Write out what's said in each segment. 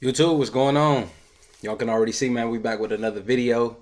YouTube, what's going on? Y'all can already see, man, we back with another video.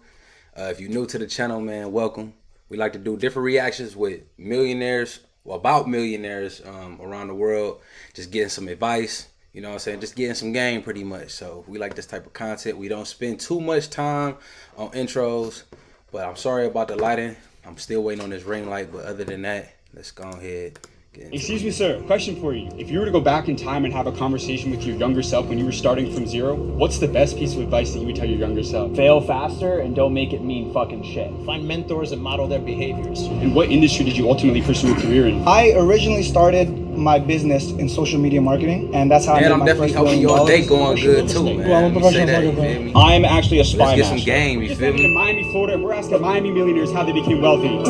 If you're new to the channel, man, welcome. We like to do different reactions with millionaires, or about millionaires around the world, just getting some advice, you know what I'm saying, just getting some game pretty much. So we like this type of content. We don't spend too much time on intros, but I'm sorry about the lighting. I'm still waiting on this ring light, but other than that, let's go ahead. Excuse me, sir. Question for you. If you were to go back in time and have a conversation with your younger self when you were starting from zero, what's the best piece of advice that you would tell your younger self? Fail faster and don't make it mean fucking shit. Find mentors and model their behaviors. And what industry did you ultimately pursue a career in? I originally started my business in social media marketing, and that's how I made my definitely first hoping $1 million. your day going good too, man. Well, I'm a professional photographer. You feel me? I'm actually a spy Let's get master. some game, you Just feel living in me? Miami, Florida, and we're asking Miami millionaires how they became wealthy.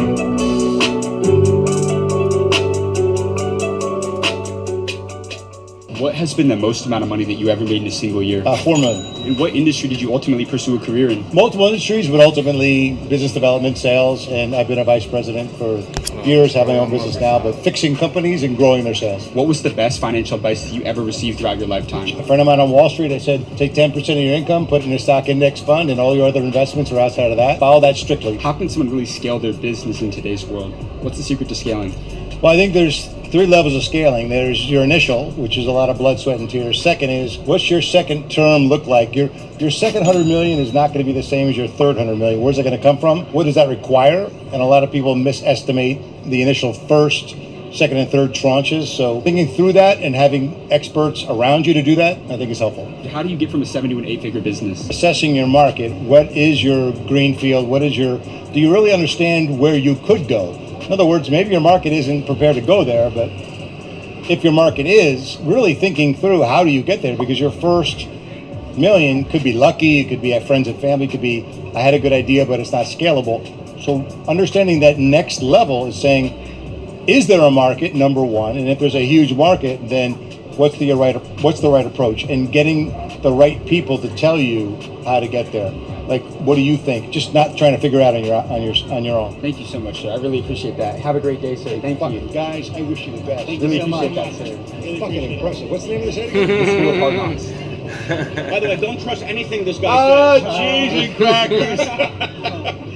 What has been the most amount of money that you ever made in a single year? $4 million. And what industry did you ultimately pursue a career in? Multiple industries, but ultimately business development, sales, and I've been a vice president for years, have my own business now, but fixing companies and growing their sales. What was the best financial advice that you ever received throughout your lifetime? A friend of mine on Wall Street, I said, take 10% of your income, put it in a stock index fund, and all your other investments are outside of that. Follow that strictly. How can someone really scale their business in today's world? What's the secret to scaling? Well, I think there's 3 levels of scaling. There's your initial, which is a lot of blood, sweat, and tears. Second is, what's your second term look like? Your second 100 million is not going to be the same as your third 100 million. Where's it going to come from? What does that require? And a lot of people misestimate the initial first, second, and third tranches. So thinking through that and having experts around you to do that, I think is helpful. How do you get from a 7 to an 8-figure business? Assessing your market. What is your green field? Do you really understand where you could go? In other words, maybe your market isn't prepared to go there, but if your market is, really thinking through how do you get there, because your first million could be lucky, it could be at friends and family, it could be I had a good idea but it's not scalable. So understanding that next level is saying, is there a market, number one, and if there's a huge market, then what's the right approach, and getting the right people to tell you how to get there. Like, what do you think? Just not trying to figure out on your own. Thank you so much, sir. I really appreciate that. Have a great day, sir. Thank you. Guys, I wish you the best. Really appreciate that, sir. Fucking impressive. What's the name of this It's again? School of Hard Knocks. By the way, don't trust anything this guy says. cheese and crackers.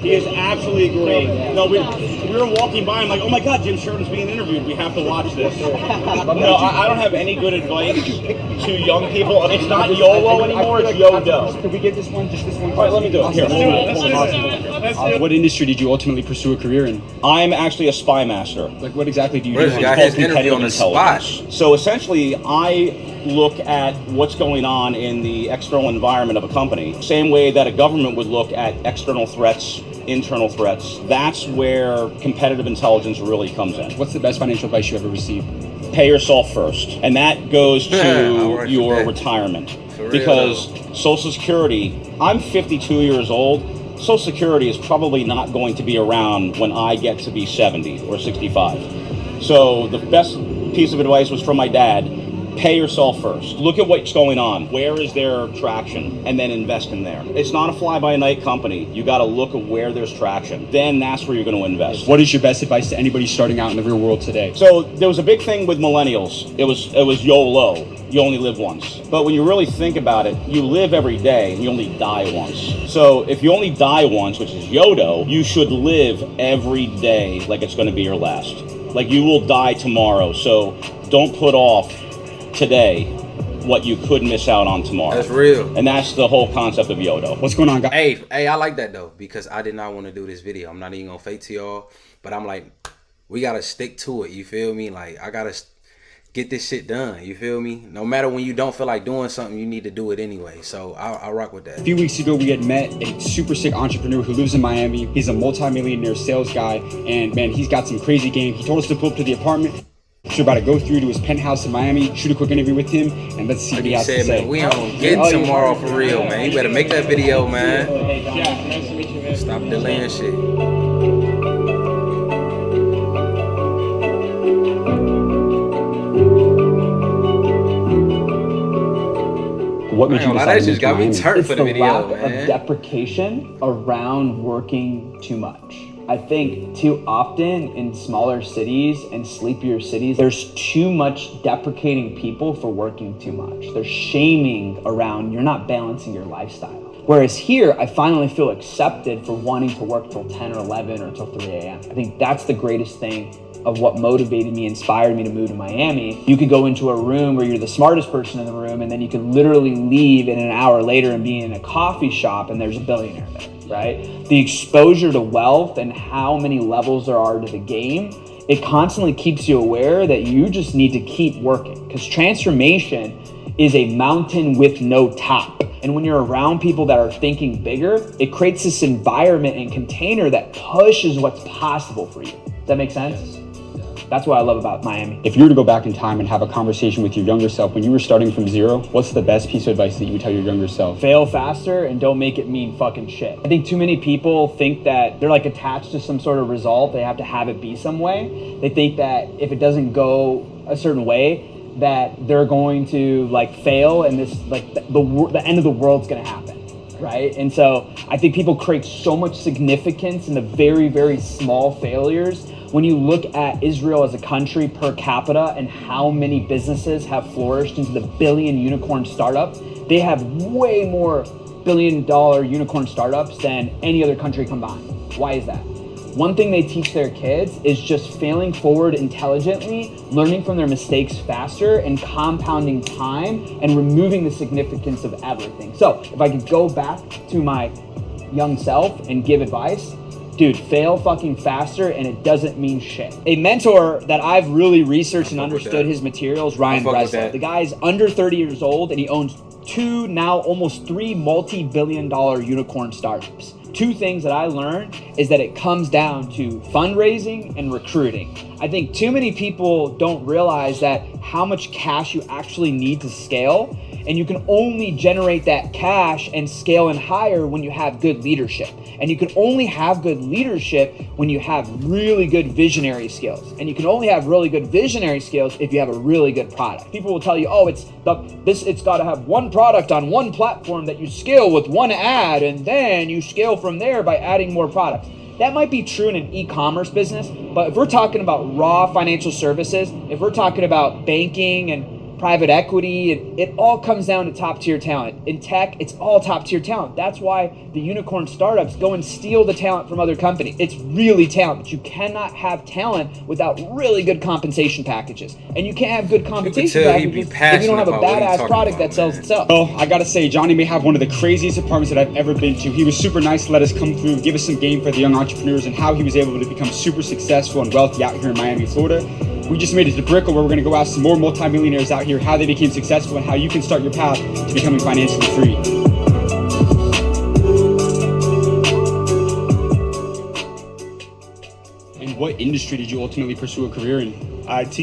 He is absolutely great. No, we were walking by and like, oh my God, Jim Sheridan's being interviewed. We have to watch this. No, I don't have any good advice to young people. It's not YOLO anymore, it's YODO. Could we get this one, just this one? All right, let me do it. Here, let's do it. What industry did you ultimately pursue a career in? I'm actually a spy master. Like, what exactly do you Where's do? the guy? It's His called interview on the competitive spot. intelligence. So essentially, I look at what's going on in the external environment of a company. Same way that a government would look at external threats, internal threats. That's where competitive intelligence really comes in. What's the best financial advice you ever received? Pay yourself first. And that goes I to work your for that. retirement. For real, Because Social Security, I'm 52 years old. Social Security is probably not going to be around when I get to be 70 or 65. So the best piece of advice was from my dad. Pay yourself first. Look at what's going on. Where is there traction? And then invest in there. It's not a fly-by-night company. You got to look at where there's traction. Then that's where you're going to invest. What is your best advice to anybody starting out in the real world today? So there was a big thing with millennials. It was YOLO. You only live once. But when you really think about it, you live every day and you only die once. So if you only die once, which is YODO, you should live every day like it's going to be your last. Like you will die tomorrow. So don't put off today what you could miss out on tomorrow. That's real. And that's the whole concept of YODO. What's going on, guys? Hey, I like that though, because I did not want to do this video. I'm not even gonna fake to y'all, but I'm like, we gotta stick to it. You feel me? Like, I gotta get this shit done. You feel me? No matter when you don't feel like doing something, you need to do it anyway. So I rock with that. A few weeks ago, we had met a super sick entrepreneur who lives in Miami. He's a multi-millionaire sales guy, and man, he's got some crazy game. He told us to pull up to the apartment. We're about to go through to his penthouse in Miami, shoot a quick interview with him, and let's see what he has to say. Man, we on getting tomorrow for real, man. You better make that video, man. Yeah, nice to meet you, man. Stop delaying shit. What made you decide That to just move to got me Miami? turned It's for the the video, lack man. of deprecation around working too much. I think too often in smaller cities and sleepier cities, there's too much deprecating people for working too much. There's shaming around you're not balancing your lifestyle. Whereas here, I finally feel accepted for wanting to work till 10 or 11 or till 3 a.m. I think that's the greatest thing of what motivated me, inspired me to move to Miami. You could go into a room where you're the smartest person in the room, and then you could literally leave in an hour later and be in a coffee shop and there's a billionaire there, right? The exposure to wealth and how many levels there are to the game, it constantly keeps you aware that you just need to keep working, because transformation is a mountain with no top. And when you're around people that are thinking bigger, it creates this environment and container that pushes what's possible for you. Does that make sense? That's what I love about Miami. If you were to go back in time and have a conversation with your younger self when you were starting from zero, what's the best piece of advice that you would tell your younger self? Fail faster and don't make it mean fucking shit. I think too many people think that they're like attached to some sort of result. They have to have it be some way. They think that if it doesn't go a certain way, that they're going to like fail and this like the end of the world's gonna happen, right? And so I think people create so much significance in the very, very small failures. When you look at Israel as a country per capita and how many businesses have flourished into the billion unicorn startups, they have way more billion-dollar unicorn startups than any other country combined. Why is that? One thing they teach their kids is just failing forward intelligently, learning from their mistakes faster, and compounding time and removing the significance of everything. So if I could go back to my young self and give advice, dude, fail fucking faster and it doesn't mean shit. A mentor that I've really researched and understood his materials, Ryan Breslow. The guy's under 30 years old and he owns 2, now almost 3 multi-billion-dollar unicorn startups. 2 things that I learned is that it comes down to fundraising and recruiting. I think too many people don't realize that how much cash you actually need to scale, and you can only generate that cash and scale and hire when you have good leadership. And you can only have good leadership when you have really good visionary skills. And you can only have really good visionary skills if you have a really good product. People will tell you, oh, it's got to have one product on one platform that you scale with one ad, and then you scale from there by adding more products. That might be true in an e-commerce business, but if we're talking about raw financial services, if we're talking about banking and private equity, it all comes down to top tier talent. In tech, it's all top tier talent. That's why the unicorn startups go and steal the talent from other companies. It's really talent, but you cannot have talent without really good compensation packages. And you can't have good compensation packages if you don't have a badass product that sells itself. Well, I gotta say, Johnny may have one of the craziest apartments that I've ever been to. He was super nice to let us come through, give us some game for the young entrepreneurs and how he was able to become super successful and wealthy out here in Miami, Florida. We just made it to Brickell, where we're going to go ask some more multimillionaires out here how they became successful and how you can start your path to becoming financially free. And what industry did you ultimately pursue a career in? IT.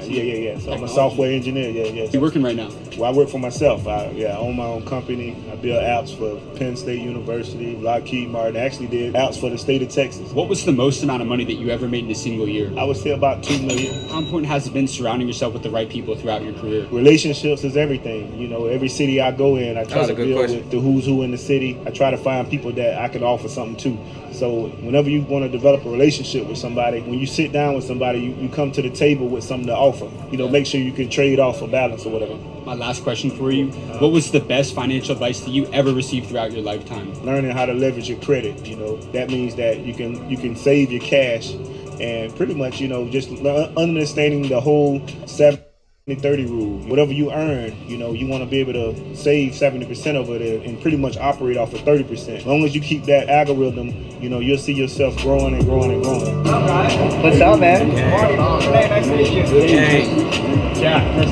Yeah. So I'm a software engineer. Yeah. You working right now? Well, I work for myself. I own my own company. I build apps for Penn State University, Lockheed Martin. I actually did apps for the state of Texas. What was the most amount of money that you ever made in a single year? I would say about $2 million. How important has it been surrounding yourself with the right people throughout your career? Relationships is everything. You know, every city I go in, I try to build with the who's who in the city. I try to find people that I can offer something to. So whenever you want to develop a relationship with somebody, when you sit down with somebody, you come to the table with something to offer. You know, make sure you can trade off a balance or whatever. My last question for you, what was the best financial advice that you ever received throughout your lifetime? Learning how to leverage your credit. You know, that means that you can save your cash and pretty much, you know, just understanding the whole 70-30 rule. Whatever you earn, you know, you want to be able to save 70% of it and pretty much operate off of 30%. As long as you keep that algorithm, you know, you'll see yourself growing and growing and growing. All right. What's up, man? Renee, nice to meet you.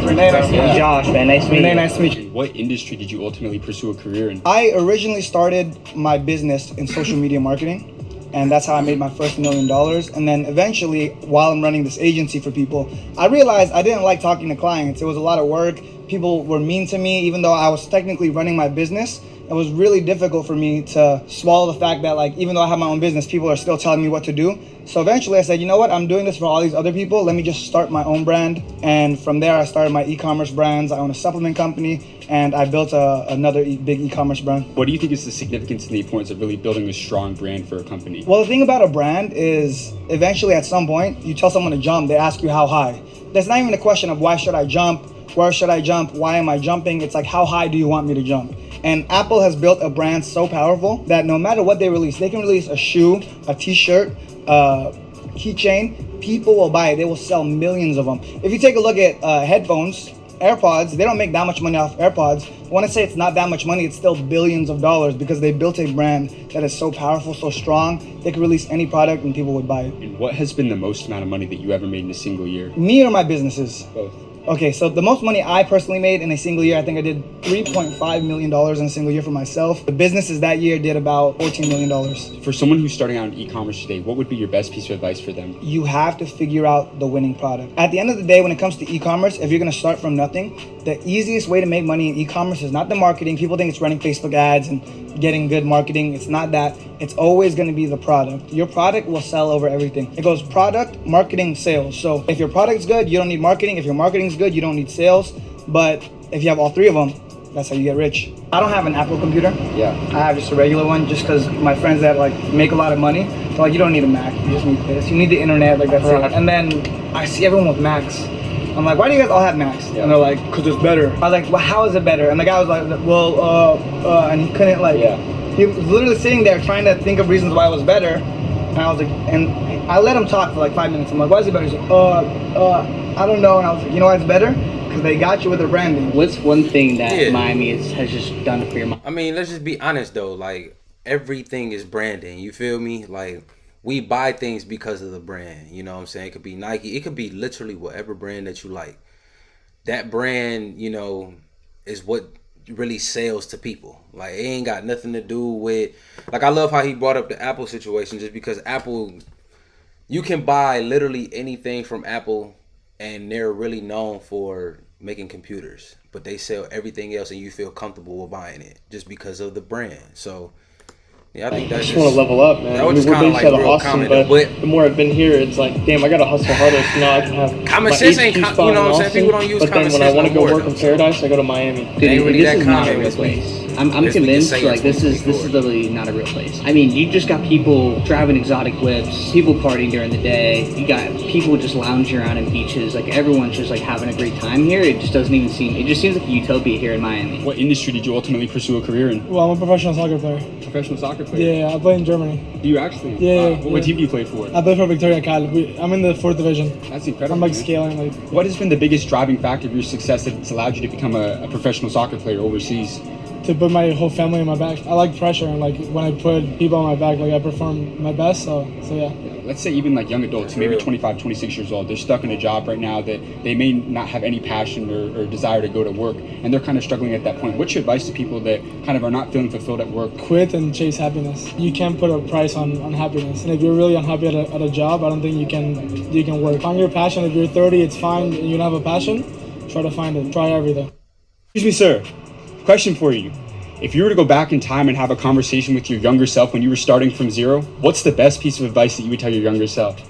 Renee, nice to meet you. Josh, man, nice to meet you. Renee, nice to meet you. What industry did you ultimately pursue a career in? I originally started my business in social media marketing. And that's how I made my first $1 million. And then eventually, while I'm running this agency for people, I realized I didn't like talking to clients. It was a lot of work. People were mean to me, even though I was technically running my business. it was really difficult for me to swallow the fact that, like, even though I have my own business, people are still telling me what to do. So eventually I said, you know what, I'm doing this for all these other people. Let me just start my own brand. And from there, I started my e-commerce brands. I own a supplement company, and I built another big e-commerce brand. What do you think is the significance and the importance of really building a strong brand for a company? Well, the thing about a brand is eventually at some point, you tell someone to jump, they ask you how high. There's not even a question of why should I jump, where should I jump, why am I jumping? It's like, how high do you want me to jump? And Apple has built a brand so powerful that no matter what they release, they can release a shoe, a t-shirt, keychain, people will buy it. They will sell millions of them. If you take a look at headphones, AirPods, they don't make that much money off AirPods. When I say it's not that much money, it's still billions of dollars because they built a brand that is so powerful, so strong. They could release any product and people would buy it. And what has been the most amount of money that you ever made in a single year? Me or my businesses? Both. Okay, so the most money I personally made in a single year, I think I did $3.5 million in a single year for myself. The businesses that year did about $14 million. For someone who's starting out in e-commerce today, what would be your best piece of advice for them? You have to figure out the winning product. At the end of the day, when it comes to e-commerce, if you're gonna start from nothing, the easiest way to make money in e-commerce is not the marketing. People think it's running Facebook ads and getting good marketing. It's not that. It's always gonna be the product. Your product will sell over everything. It goes product, marketing, sales. So if your product's good, you don't need marketing. If your marketing's good, you don't need sales. But if you have all three of them, that's how you get rich. I don't have an Apple computer. Yeah. I have just a regular one just because my friends that like make a lot of money, they're like, you don't need a Mac, you just need this. You need the internet, like that's it. And then I see everyone with Macs. I'm like, why do you guys all have Macs? Yeah. And they're like, because it's better. I was like, well, how is it better? And the guy was like, well, and he couldn't like, he was literally sitting there trying to think of reasons why it was better. And I was like, and I let him talk for like 5 minutes. I'm like, why is it better? He's like, I don't know. And I was like, you know why it's better? Because they got you with their branding. What's one thing that Miami has just done for your mom? I mean, let's just be honest though. Like, everything is branding. You feel me? Like, we buy things because of the brand. You know what I'm saying? It could be Nike. It could be literally whatever brand that you like. That brand, you know, is what really sells to people. Like, it ain't got nothing to do with, like, I love how he brought up the Apple situation, just because Apple, you can buy literally anything from Apple and they're really known for making computers, but they sell everything else and you feel comfortable with buying it just because of the brand. So yeah, I think that's I just want to level up, man. That was we're based out of real Austin, but the more I've been here, it's like, damn, I gotta hustle harder so now I can have common my sense HQ ain't spot you know in what I'm saying? Austin, People don't use but common then when sense I want to no go more, work in though. Paradise, I go to Miami. Dude, ain't really this that is not a common real as we- place. I'm as we can convinced say like it's this is literally not a real place. I mean, you just got people driving exotic whips, people partying during the day. You got people just lounging around in beaches. Like, everyone's just like having a great time here. It just doesn't even seem. It just seems like a utopia here in Miami. What industry did you ultimately pursue a career in? Well, I'm a professional soccer player. Professional soccer player? Yeah, I play in Germany. Do you actually? Yeah. What team do you play for? I play for Victoria Cal. I'm in the 4th division. That's incredible. I'm like man. scaling like. What has been the biggest driving factor of your success that's allowed you to become a professional soccer player overseas? To put my whole family on my back. I like pressure, and like when I put people on my back, like I perform my best. So yeah. Let's say even like young adults, maybe 25, 26 years old, they're stuck in a job right now that they may not have any passion or desire to go to work, and they're kind of struggling at that point. What's your advice to people that kind of are not feeling fulfilled at work? Quit and chase happiness. You can't put a price on happiness. And if you're really unhappy at a job, I don't think you can work. Find your passion. If you're 30, it's fine and you don't have a passion, try to find it. Try everything. Excuse me, sir. Question for you. If you were to go back in time and have a conversation with your younger self when you were starting from zero, what's the best piece of advice that you would tell your younger self?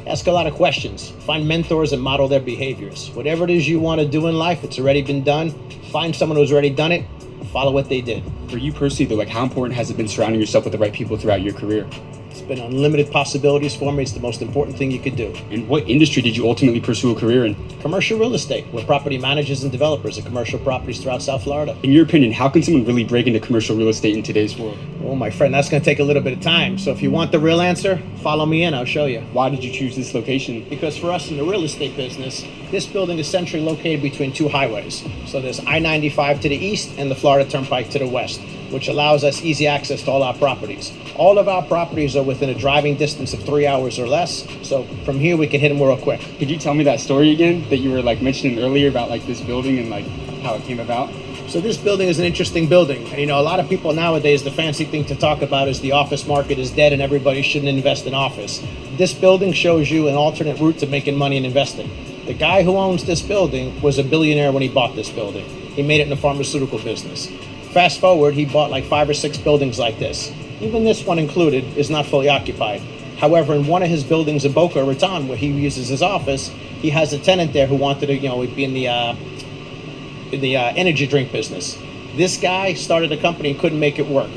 Ask a lot of questions. Find mentors and model their behaviors. Whatever it is you want to do in life, it's already been done. Find someone who's already done it. Follow what they did. For you personally, though, like, how important has it been surrounding yourself with the right people throughout your career? It's been unlimited possibilities for me. It's the most important thing you could do. And what industry did you ultimately pursue a career in? Commercial real estate. We're property managers and developers of commercial properties throughout South Florida. In your opinion, how can someone really break into commercial real estate in today's world? Well, my friend, that's going to take a little bit of time. So if you want the real answer, follow me in. I'll show you. Why did you choose this location? Because for us in the real estate business, this building is centrally located between two highways. So there's I-95 to the east and the Florida Turnpike to the west, which allows us easy access to all our properties. All of our properties are within a driving distance of 3 hours or less. So from here, we can hit them real quick. Could you tell me that story again that you were like mentioning earlier about like this building and like how it came about? So this building is an interesting building. And you know, a lot of people nowadays, the fancy thing to talk about is the office market is dead and everybody shouldn't invest in office. This building shows you an alternate route to making money and investing. The guy who owns this building was a billionaire when he bought this building. He made it in the pharmaceutical business. Fast forward, he bought like 5 or 6 buildings like this. Even this one included is not fully occupied. However, in one of his buildings in Boca Raton, where he uses his office, he has a tenant there who wanted to, be in the energy drink business. This guy started a company and couldn't make it work.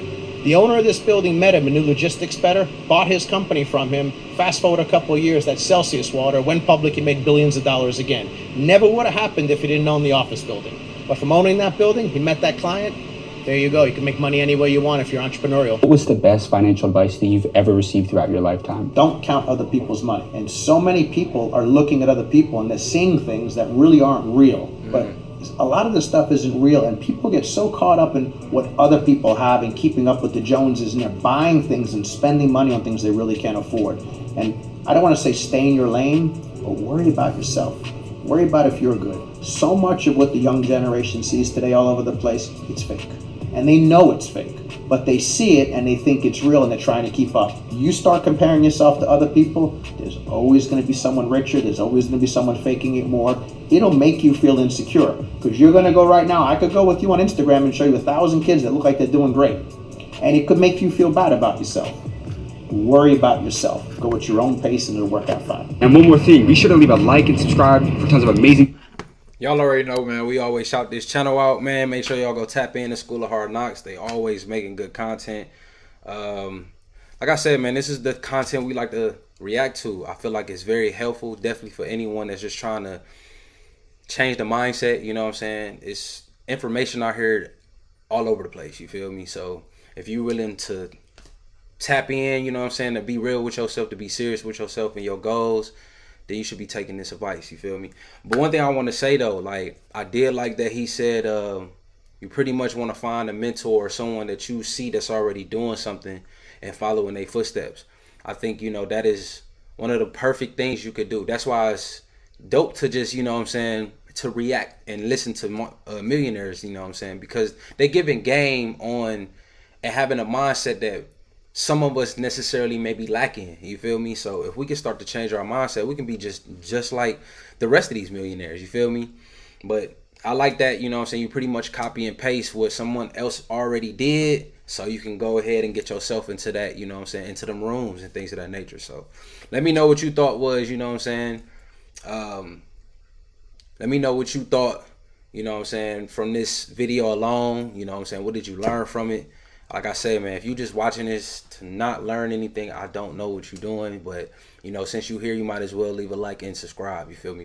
The owner of this building met him and knew logistics better, bought his company from him. Fast forward a couple of years, that Celsius water went public and made billions of dollars again. Never would have happened if he didn't own the office building. But from owning that building, he met that client. There you go. You can make money any way you want if you're entrepreneurial. What was the best financial advice that you've ever received throughout your lifetime? Don't count other people's money. And so many people are looking at other people and they're seeing things that really aren't real. But a lot of this stuff isn't real, and people get so caught up in what other people have and keeping up with the Joneses, and they're buying things and spending money on things they really can't afford. And I don't want to say stay in your lane, but worry about yourself. Worry about if you're good. So much of what the young generation sees today all over the place, it's fake. And they know it's fake, but they see it and they think it's real and they're trying to keep up. You start comparing yourself to other people, there's always going to be someone richer, there's always going to be someone faking it more. It'll make you feel insecure, because you're going to go right now, I could go with you on Instagram and show you 1,000 kids that look like they're doing great. And it could make you feel bad about yourself. Worry about yourself. Go at your own pace and it'll work out fine. And one more thing, be sure to leave a like and subscribe for tons of amazing... Y'all already know, man, we always shout this channel out, man. Make sure y'all go tap in the School of Hard Knocks. They always making good content. Like I said, man, this is the content we like to react to. I feel like it's very helpful, definitely for anyone that's just trying to change the mindset, you know what I'm saying? It's information out here all over the place, you feel me? So if you're willing to tap in, you know what I'm saying, to be real with yourself, to be serious with yourself and your goals, then you should be taking this advice, you feel me? But one thing I want to say though, like, I did like that he said you pretty much want to find a mentor or someone that you see that's already doing something and following their footsteps. I think, you know, that is one of the perfect things you could do. That's why it's dope to just, you know what I'm saying, to react and listen to millionaires, you know what I'm saying, because they giving game on and having a mindset that some of us necessarily may be lacking, you feel me? So if we can start to change our mindset, we can be just like the rest of these millionaires, you feel me? But I like that, you know what I'm saying, you pretty much copy and paste what someone else already did, so you can go ahead and get yourself into that, you know what I'm saying, into them rooms and things of that nature. So let me know what you thought was, you know what I'm saying, let me know what you thought, you know what I'm saying, from this video alone, you know what I'm saying, what did you learn from it? Like I say, man, if you just watching this to not learn anything, I don't know what you're doing. But, you know, since you're here, you might as well leave a like and subscribe. You feel me?